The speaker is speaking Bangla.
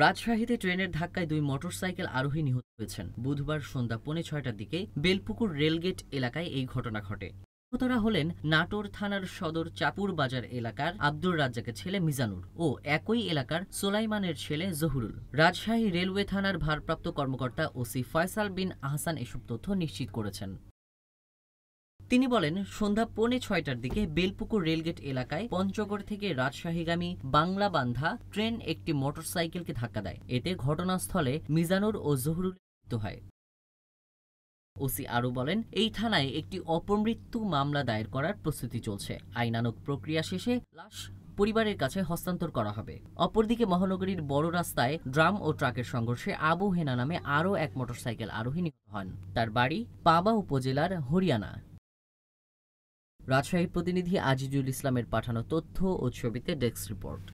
রাজশাহীতে ট্রেনের ধাক্কায় ২ মোটরসাইকেল আরোহী নিহত হয়েছেন। বুধবার সন্ধ্যা ৫:৩০টার দিকে বেলপুকুর রেলগেট এলাকায় এই ঘটনা ঘটে। নিহতরা হলেন নাটোর থানার সদর চাপুর বাজার এলাকার আব্দুর রাজ্জাকের ছেলে মিজানুর ও একই এলাকার সোলাইমানের ছেলে জহুরুল। রাজশাহী রেলওয়ে থানার ভারপ্রাপ্ত কর্মকর্তা ওসি ফয়সাল বিন আহসান এসব তথ্য নিশ্চিত করেছেন। তিনি বলেন, সন্ধ্যা ৫:৩০টার দিকে বেলপুকুর রেলগেট এলাকায় পঞ্চগড় থেকে রাজশাহীগামী বাংলাবান্ধা ট্রেন একটি মোটরসাইকেলকে ধাক্কা দেয়। এতে ঘটনাস্থলে মিজানুর ও জহুরুলের মৃত্যু হয়। ওসি আরও বলেন, এই থানায় একটি অপমৃত্যু মামলা দায়ের করার প্রস্তুতি চলছে। আইনানুগ প্রক্রিয়া শেষে লাশ পরিবারের কাছে হস্তান্তর করা হবে। অপরদিকে মহানগরীর বড় রাস্তায় ড্রাম ও ট্রাকের সংঘর্ষে আবু হেনা নামে আরও এক মোটরসাইকেল আরোহী নিহত হন। তার বাড়ি পাবা উপজেলার হরিয়ানা। রাজশাহী প্রতিনিধি আজিজুল ইসলামের পাঠানো তথ্য ও ছবিতে ডেস্ক রিপোর্ট।